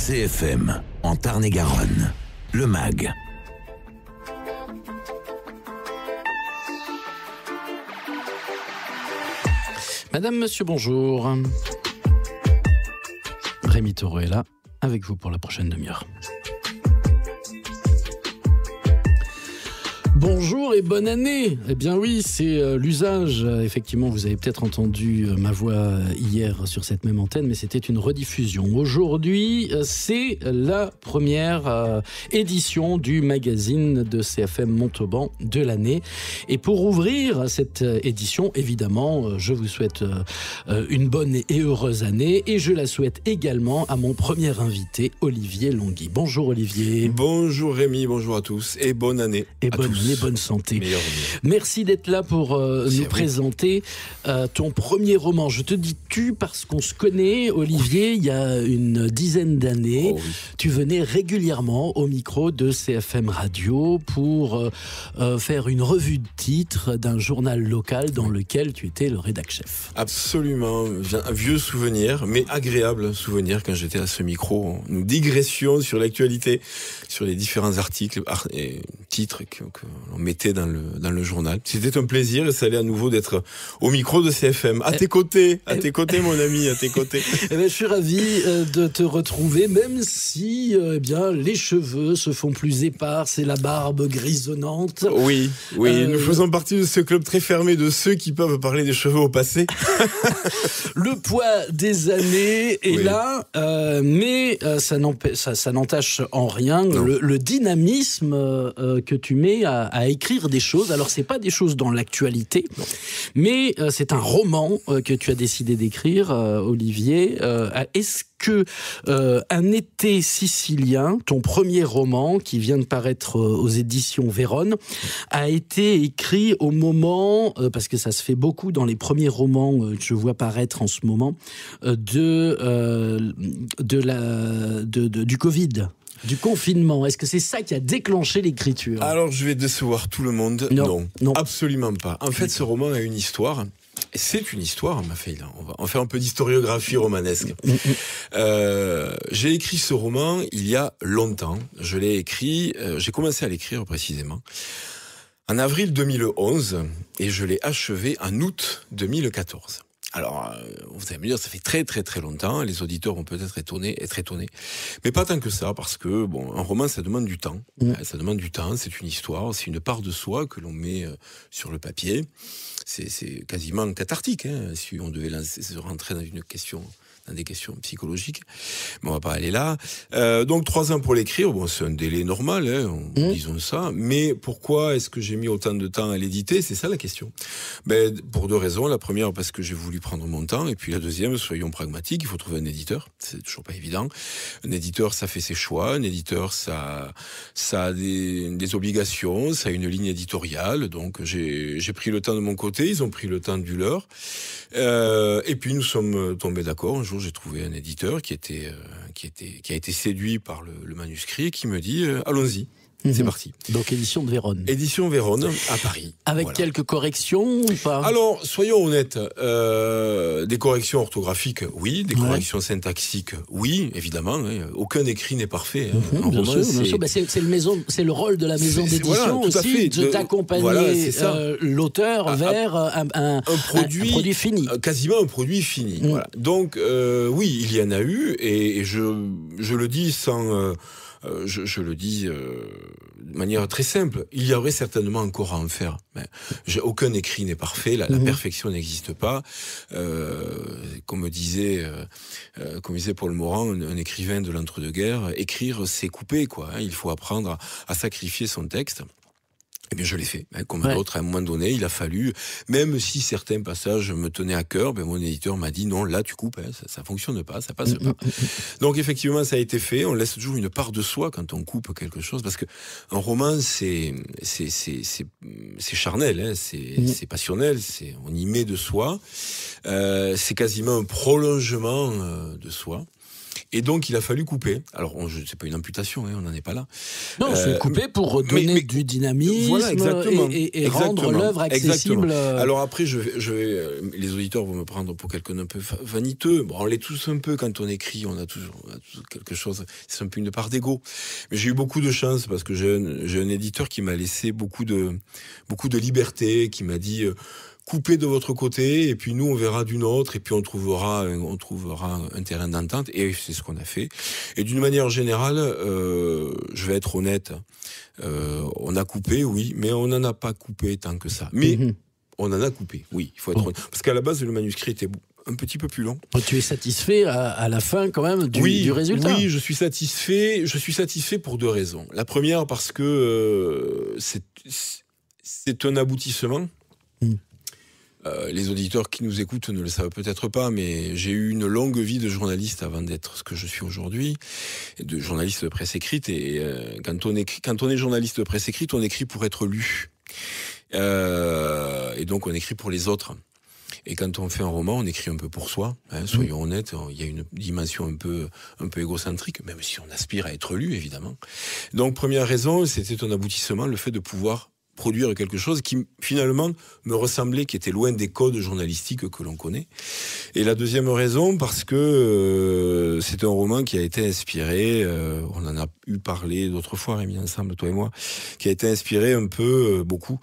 CFM, en Tarn-et-Garonne, le MAG. Madame, monsieur, bonjour. Rémi Taureau est là, avec vous pour la prochaine demi-heure. Bonjour et bonne année. Eh bien oui, c'est l'usage. Effectivement, vous avez peut-être entendu ma voix hier sur cette même antenne, mais c'était une rediffusion. Aujourd'hui, c'est la première édition du magazine de CFM Montauban de l'année. Et pour ouvrir cette édition, évidemment, je vous souhaite une bonne et heureuse année. Et je la souhaite également à mon premier invité, Olivier Longhi. Bonjour Olivier. Bonjour Rémi, bonjour à tous et bonne année. Et bonne année. Bonne santé. Merci d'être là pour nous présenter ton premier roman. Je te dis tu parce qu'on se connaît, Olivier, il y a une dizaine d'années. Tu venais régulièrement au micro de CFM Radio pour faire une revue de titres d'un journal local dans lequel tu étais le rédac-chef. Absolument, un vieux souvenir, mais agréable souvenir quand j'étais à ce micro. Nous digressions sur l'actualité, sur les différents articles et titres que on mettait dans le journal. C'était un plaisir et ça allait à nouveau d'être au micro de CFM. À tes côtés, mon ami, à tes côtés. Je suis ravi de te retrouver, même si les cheveux se font plus épars, c'est la barbe grisonnante. Oui, nous faisons partie de ce club très fermé de ceux qui peuvent parler des cheveux au passé. Le poids des années est là, mais ça n'entache en rien le dynamisme que tu mets à écrire des choses. Alors, c'est pas des choses dans l'actualité, mais c'est un roman que tu as décidé d'écrire, Olivier. Est-ce que Un été sicilien, ton premier roman, qui vient de paraître aux éditions Vérone, a été écrit au moment, parce que ça se fait beaucoup dans les premiers romans que je vois paraître en ce moment, du Covid, du confinement? Est-ce que c'est ça qui a déclenché l'écriture? Alors, je vais décevoir tout le monde. Non, absolument pas. En fait, ce roman a une histoire. C'est une histoire, on va faire un peu d'historiographie romanesque. J'ai écrit ce roman il y a longtemps. Je l'ai écrit, j'ai commencé à l'écrire précisément en avril 2011 et je l'ai achevé en août 2014. Alors, vous allez me dire, ça fait très très très longtemps, les auditeurs vont peut-être être étonnés, mais pas tant que ça, parce que, un roman, ça demande du temps. Ça demande du temps, c'est une histoire, c'est une part de soi que l'on met sur le papier. C'est quasiment cathartique, si on devait rentrer dans des questions psychologiques. Mais on va pas aller là. Donc 3 ans pour l'écrire, c'est un délai normal, disons ça. Mais pourquoi est-ce que j'ai mis autant de temps à l'éditer? C'est ça la question. Pour 2 raisons. La première, parce que j'ai voulu prendre mon temps. Et puis la deuxième, soyons pragmatiques, il faut trouver un éditeur. C'est toujours pas évident. Un éditeur, ça fait ses choix. Un éditeur, ça a des obligations, ça a une ligne éditoriale. Donc j'ai pris le temps de mon côté, ils ont pris le temps du leur. Et puis nous sommes tombés d'accord. Un jour, j'ai trouvé un éditeur qui a été séduit par le manuscrit et qui me dit allons-y. C'est parti. Donc édition de Vérone. Édition Vérone à Paris. Avec quelques corrections ou pas? Alors, soyons honnêtes, des corrections orthographiques, oui, des corrections syntaxiques, oui, évidemment. Aucun écrit n'est parfait. Bien sûr. C'est le rôle de la maison d'édition aussi, de t'accompagner l'auteur vers un produit fini. Quasiment un produit fini. Voilà. Donc, oui, il y en a eu, et je le dis sans... Je le dis de manière très simple, il y aurait certainement encore à en faire. Mais aucun écrit n'est parfait, la perfection n'existe pas. Comme disait Paul Morand, un écrivain de l'entre-deux-guerres, écrire c'est couper, quoi. Il faut apprendre à sacrifier son texte. Eh bien, je l'ai fait. Comme d'autres, à un moment donné, il a fallu, même si certains passages me tenaient à cœur, mon éditeur m'a dit non, là, tu coupes, ça fonctionne pas, ça passe pas. Donc, effectivement, ça a été fait. On laisse toujours une part de soi quand on coupe quelque chose, parce que un roman, c'est charnel, c'est passionnel, on y met de soi. C'est quasiment un prolongement de soi. Et donc, il a fallu couper. Alors, c'est pas une amputation, on n'en est pas là. Non, c'est couper pour redonner du dynamisme, voilà, et rendre l'œuvre accessible. Exactement. Alors après, les auditeurs vont me prendre pour quelqu'un d'un peu vaniteux. Bon, on l'est tous un peu quand on écrit, on a toujours quelque chose, c'est un peu une part d'ego. Mais j'ai eu beaucoup de chance parce que j'ai un éditeur qui m'a laissé beaucoup de liberté, qui m'a dit... coupez de votre côté, et puis nous, on verra d'une autre, et puis on trouvera un terrain d'entente, et c'est ce qu'on a fait. Et d'une manière générale, je vais être honnête, on a coupé, oui, mais on n'en a pas coupé tant que ça. Mais on en a coupé, oui, il faut être honnête. Parce qu'à la base, le manuscrit était un petit peu plus long. Tu es satisfait à la fin, quand même, du résultat? Oui, je suis satisfait. Je suis satisfait pour deux raisons. La première, parce que c'est un aboutissement. Les auditeurs qui nous écoutent ne le savent peut-être pas, mais j'ai eu une longue vie de journaliste avant d'être ce que je suis aujourd'hui, de journaliste de presse écrite. Et quand on est journaliste de presse écrite, on écrit pour être lu. Et donc on écrit pour les autres. Et quand on fait un roman, on écrit un peu pour soi, soyons honnêtes. Il y a une dimension un peu égocentrique, même si on aspire à être lu, évidemment. Donc première raison, c'était un aboutissement, le fait de pouvoir produire quelque chose qui finalement me ressemblait, qui était loin des codes journalistiques que l'on connaît. Et la deuxième raison, parce que c'est un roman qui a été inspiré, on en a eu parlé d'autres fois, Rémi, ensemble, toi et moi, qui a été inspiré un peu, beaucoup,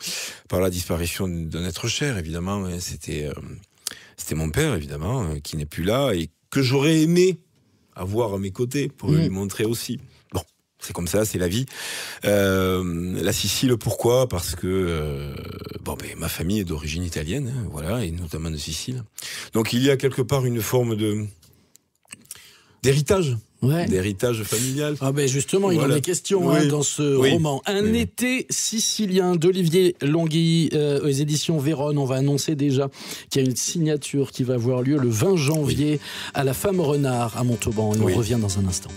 par la disparition d'un être cher, évidemment. C'était mon père, évidemment, qui n'est plus là, et que j'aurais aimé avoir à mes côtés pour lui montrer aussi. C'est comme ça, c'est la vie. La Sicile, pourquoi ? Parce que ma famille est d'origine italienne, voilà, et notamment de Sicile. Donc il y a quelque part une forme d'héritage. D'héritage familial. Justement, il en est question dans ce roman. Un été sicilien d'Olivier Longhi aux éditions Vérone. On va annoncer déjà qu'il y a une signature qui va avoir lieu le 20 janvier à la Femme Renard à Montauban. Et on revient dans un instant.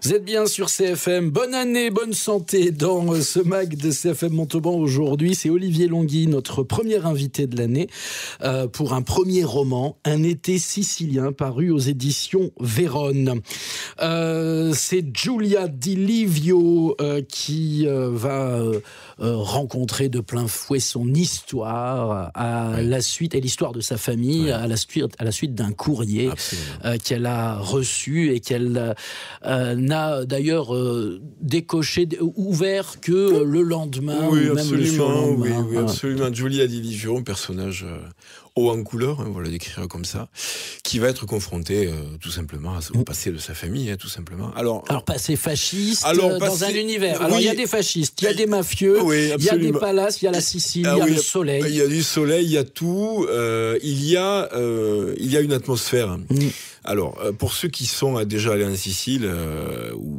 Vous êtes bien sur CFM. Bonne année, bonne santé dans ce mag de CFM Montauban. Aujourd'hui, c'est Olivier Longhi, notre premier invité de l'année, pour un premier roman, Un été sicilien, paru aux éditions Vérone. C'est Giulia Di Livio qui va rencontrer de plein fouet son histoire à la suite, et l'histoire de sa famille, à la suite d'un courrier qu'elle a reçu et qu'elle n'a d'ailleurs décoché, ouvert que le lendemain, ou même le surlendemain. Oui, absolument. Giulia Di Livio, un personnage haut en couleur, on va le décrire comme ça, qui va être confronté tout simplement au passé de sa famille, tout simplement. Alors passé fasciste, dans un univers. Alors il y a des fascistes, il y a des mafieux, il y a des palaces, il y a la Sicile, il y a le soleil. Il y a du soleil, il y a tout. Il y a une atmosphère. Alors, pour ceux qui sont déjà allés en Sicile,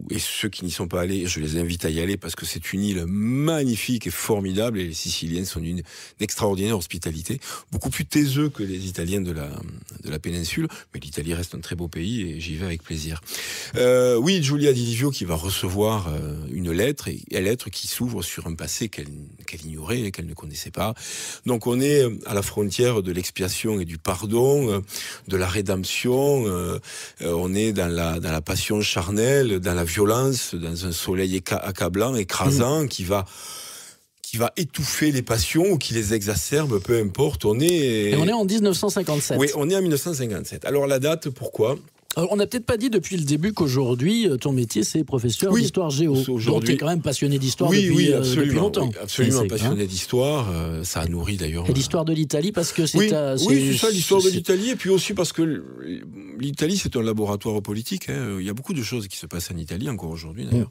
et ceux qui n'y sont pas allés, je les invite à y aller parce que c'est une île magnifique et formidable, et les Siciliennes sont d'une extraordinaire hospitalité, beaucoup plus taiseux que les Italiens de la péninsule, mais l'Italie reste un très beau pays et j'y vais avec plaisir. Oui, Giulia Di Livio qui va recevoir une lettre, et une lettre qui s'ouvre sur un passé qu'elle ignorait et qu'elle ne connaissait pas. Donc on est à la frontière de l'expiation et du pardon, de la rédemption. On est dans la passion charnelle, dans la violence, dans un soleil accablant, écrasant, qui va étouffer les passions ou qui les exacerbe, peu importe. On est en 1957. Oui, on est en 1957. Alors la date, pourquoi ? Alors, on n'a peut-être pas dit depuis le début qu'aujourd'hui, ton métier, c'est professeur d'histoire géo. Donc, tu es quand même passionné d'histoire depuis longtemps. Oui, absolument passionné d'histoire. Ça a nourri d'ailleurs. Et l'histoire de l'Italie, parce que c'est... Oui, c'est ça, l'histoire de l'Italie. Et puis aussi parce que l'Italie, c'est un laboratoire politique. Il y a beaucoup de choses qui se passent en Italie, encore aujourd'hui d'ailleurs.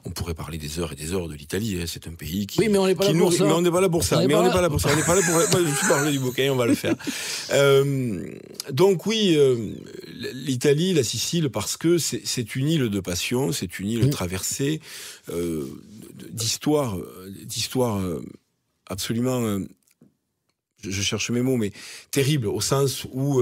On pourrait parler des heures et des heures de l'Italie. C'est un pays qui... Oui, mais on n'est pas là pour ça. Mais on n'est pas là pour ça. On n'est pas là pour ça. On n'est pas là pour... Moi, je suis parlé du bouquin, on va le faire. Donc oui, l'Italie, la Sicile, parce que c'est une île de passion, c'est une île traversée d'histoire absolument... je cherche mes mots, mais terrible, au sens où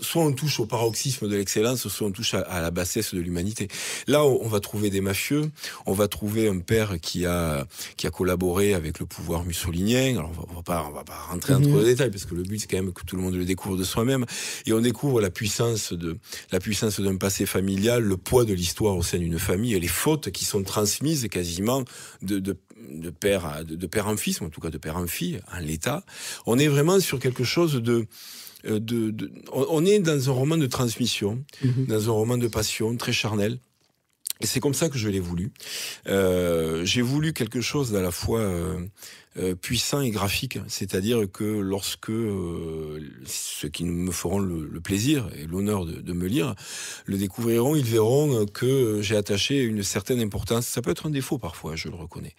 soit on touche au paroxysme de l'excellence, soit on touche à la bassesse de l'humanité. Là, on va trouver des mafieux, on va trouver un père qui a collaboré avec le pouvoir mussolinien. Alors, on va pas rentrer dans trop de détails, parce que le but, c'est quand même que tout le monde le découvre de soi-même. Et on découvre la puissance d'un passé familial, le poids de l'histoire au sein d'une famille, et les fautes qui sont transmises quasiment de père en fils, ou en tout cas de père en fille, en l'état. On est vraiment sur quelque chose on est dans un roman de transmission, dans un roman de passion très charnel. Et c'est comme ça que je l'ai voulu. J'ai voulu quelque chose d'à la fois puissant et graphique, c'est-à-dire que lorsque ceux qui me feront le plaisir et l'honneur de me lire le découvriront, ils verront que j'ai attaché une certaine importance. Ça peut être un défaut parfois, je le reconnais.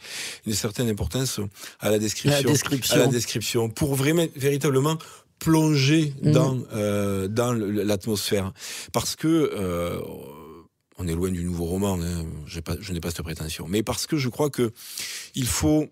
Une certaine importance à la description, pour véritablement plonger dans l'atmosphère, parce que on est loin du nouveau roman, je n'ai pas cette prétention, mais parce que je crois que il faut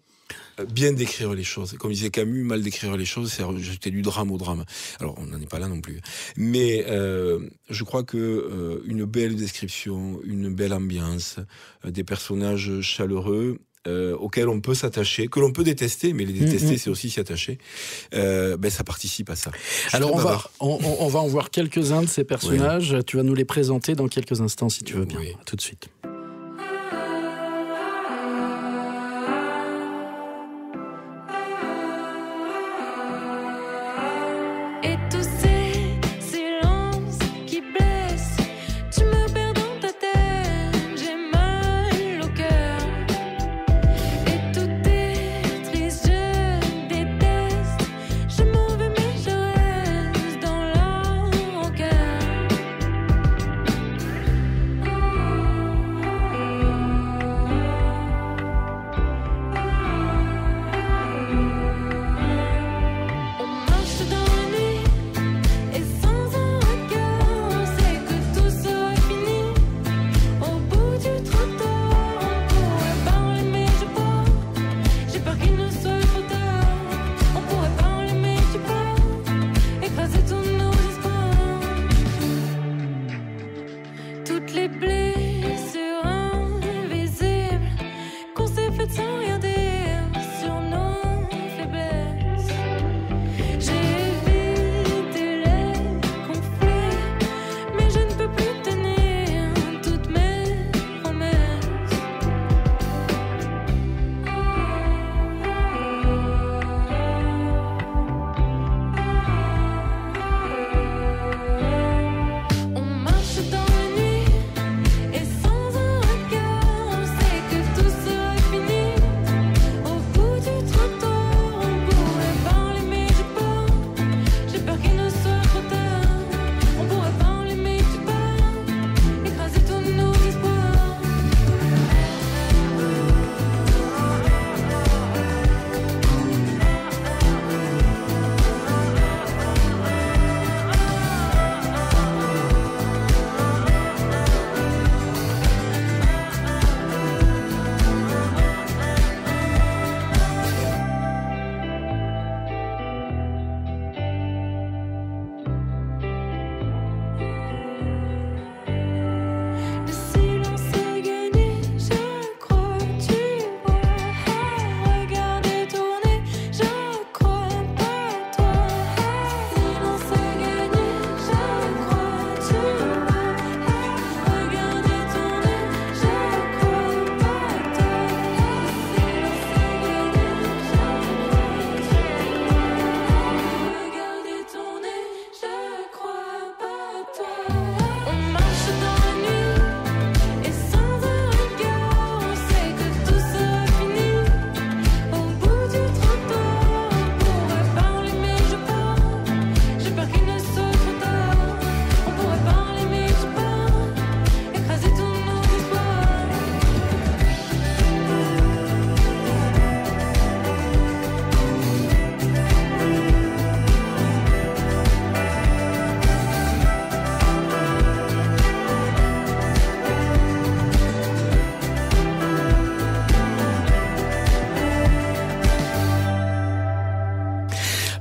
bien décrire les choses. Comme disait Camus, mal décrire les choses, c'est rajouter du drame au drame. Alors, on n'en est pas là non plus. Mais je crois que une belle description, une belle ambiance, des personnages chaleureux, auxquels on peut s'attacher, que l'on peut détester, mais les détester, c'est aussi s'y attacher, ça participe à ça. Alors, on va en voir quelques-uns de ces personnages. Oui. Tu vas nous les présenter dans quelques instants, si tu veux bien. Oui. Tout de suite.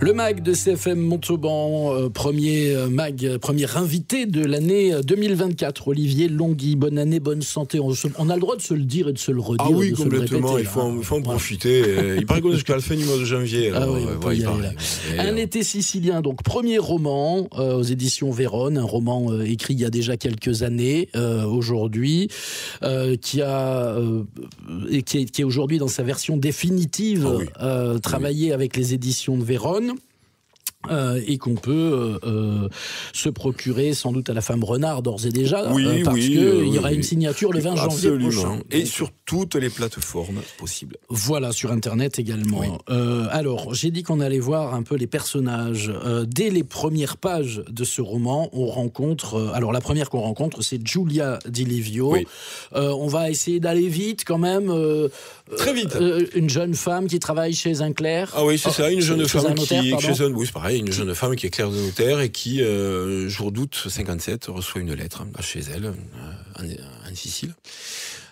Le MAG de CFM Montauban, premier invité de l'année 2024. Olivier Longhi, bonne année, bonne santé. On a le droit de se le dire et de se le redire. Ah oui, de complètement, se le répéter, il faut en profiter. Il paraît qu'on est jusqu'à la fin du mois de janvier. Alors, Un été sicilien, donc premier roman aux éditions Vérone, un roman écrit il y a déjà quelques années aujourd'hui, qui est aujourd'hui dans sa version définitive, travaillé avec les éditions de Vérone. Et qu'on peut se procurer sans doute à la Femme Renard d'ores et déjà, parce qu'il y aura une signature le 20 janvier prochain. Et sur toutes les plateformes possibles. Voilà, sur Internet également. Oui. Alors, j'ai dit qu'on allait voir un peu les personnages. Dès les premières pages de ce roman, on rencontre... alors, la première qu'on rencontre, c'est Giulia Di Livio. Oui. On va essayer d'aller vite quand même. Très vite. Une jeune femme qui travaille chez un clerc. Ah oui, c'est ça, une jeune femme oui, c'est pareil, une jeune femme qui est clerc de notaire et qui, jour d'août 57, reçoit une lettre chez elle, en Sicile,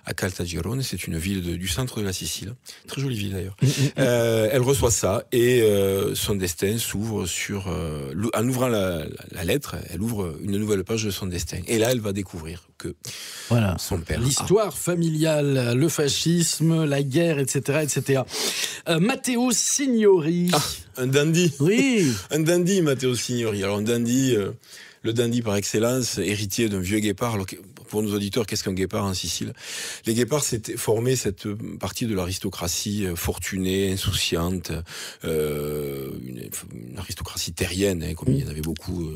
à Caltagirone. C'est une ville du centre de la Sicile, très jolie ville d'ailleurs. Elle reçoit ça et son destin s'ouvre en ouvrant la lettre, elle ouvre une nouvelle page de son destin. Et là, elle va découvrir que son père... L'histoire familiale, le fascisme, la guerre, etc. etc. Matteo Signori. Un dandy. Oui. Un dandy, Matteo Signori. Alors un dandy, le dandy par excellence, héritier d'un vieux guépard. Alors, pour nos auditeurs, qu'est-ce qu'un guépard en Sicile ? Les guépards formaient cette partie de l'aristocratie fortunée, insouciante, une aristocratie terrienne, comme il y en avait beaucoup,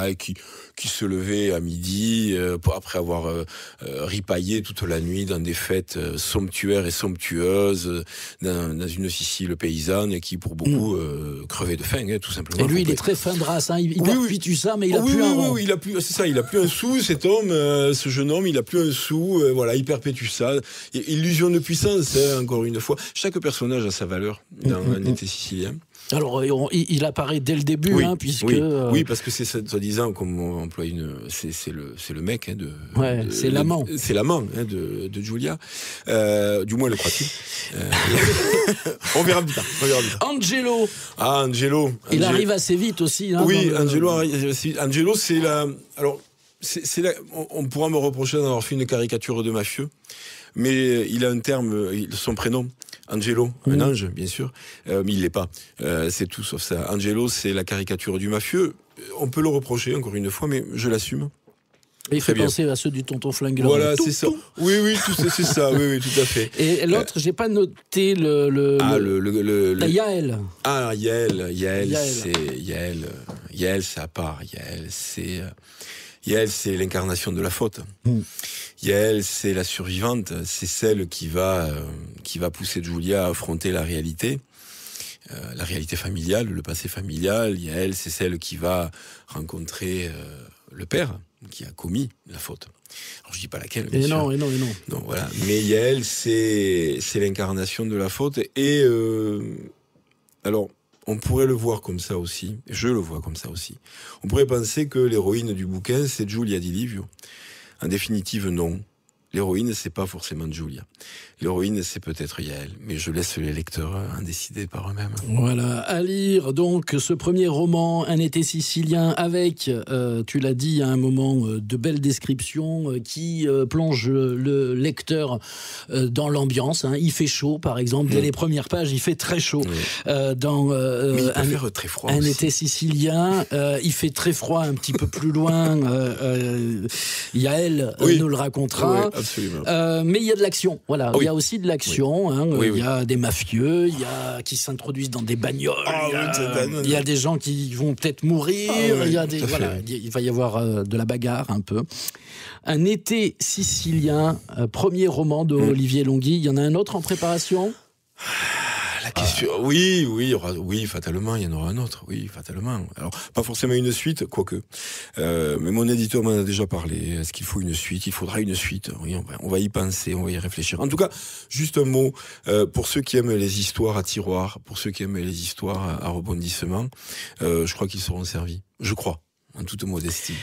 et qui se levait à midi après avoir ripaillé toute la nuit dans des fêtes somptuaires et somptueuses dans une Sicile paysanne et qui, pour beaucoup, crevait de faim, tout simplement. Et lui, il est très fin de race, il perpétue ça, mais il a plus un rond. Oui, il a plus un sou, cet homme, ce jeune homme, il a plus un sou, il perpétue ça. Illusion de puissance, encore une fois. Chaque personnage a sa valeur dans un été sicilien. Alors, il apparaît dès le début, puisque... Oui, parce que c'est soi-disant, comme on emploie c'est le mec, c'est l'amant. C'est l'amant de Giulia. Du moins, le croit-il. On verra plus tard. Angelo. Ah, Angelo. Il arrive assez vite aussi. Angelo, c'est la... Alors, on pourra me reprocher d'avoir fait une caricature de mafieux, mais il a un terme, son prénom, Angelo, un ange, bien sûr, mais il l'est pas. C'est tout sauf ça. Angelo, c'est la caricature du mafieux. On peut le reprocher, encore une fois, mais je l'assume. Il fait penser à ceux du tonton flingueur. Voilà, c'est ça. Oui, c'est ça. Oui, tout à fait. Et l'autre, j'ai pas noté la Yael. Ah, Yael, c'est à part. Yael, c'est l'incarnation de la faute. Yael, c'est la survivante, c'est celle qui va pousser Giulia à affronter la réalité familiale, le passé familial. Yael, c'est celle qui va rencontrer le père qui a commis la faute. Alors je dis pas laquelle, bien sûr. Non. Non, voilà. Mais Yael, c'est l'incarnation de la faute. Et alors, on pourrait le voir comme ça aussi. Je le vois comme ça aussi. On pourrait penser que l'héroïne du bouquin, c'est Giulia Di Livio. En définitive, non. L'héroïne, c'est pas forcément Giulia. L'héroïne, c'est peut-être Yael, mais je laisse les lecteurs en décider par eux-mêmes. Voilà, à lire donc ce premier roman, Un été sicilien, avec, tu l'as dit à un moment, de belles descriptions qui plongent le lecteur dans l'ambiance. Il fait chaud, par exemple, dès les premières pages, il fait très chaud. Mais il peut faire très froid Un aussi. été sicilien, il fait très froid un petit peu plus loin. Yael nous le racontera. Oui, absolument. Mais il y a de l'action, voilà. Il y a aussi de l'action. Il y a des mafieux, qui s'introduisent dans des bagnoles. Il y a des gens qui vont peut-être mourir. Il va y avoir de la bagarre un peu. Un été sicilien, premier roman de Olivier Longhi. Il y en a un autre en préparation ? La question, oui, fatalement, il y en aura un autre, oui, fatalement. Alors, pas forcément une suite, quoique. Mais mon éditeur m'en a déjà parlé. Est-ce qu'il faut une suite ? Il faudra une suite. Oui, on va y penser, on va y réfléchir. En tout cas, juste un mot, pour ceux qui aiment les histoires à tiroir, pour ceux qui aiment les histoires à rebondissement, je crois qu'ils seront servis. Je crois, en toute modestie.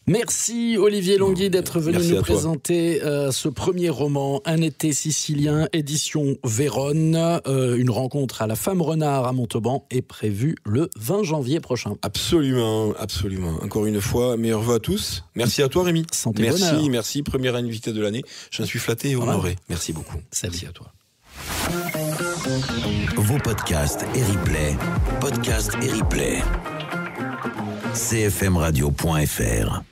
Merci Olivier Longhi d'être venu nous présenter ce premier roman, Un été sicilien, édition Vérone. Une rencontre à la Femme Renard à Montauban est prévue le 20 janvier prochain. Absolument, absolument. Encore une fois, meilleurs vœux à tous. Merci à toi Rémi. Santé, bonheur. Merci. Première invité de l'année. J'en suis flatté et honoré. Merci beaucoup. Merci à toi. Vos podcasts et replays. Podcasts et replays. cfmradio.fr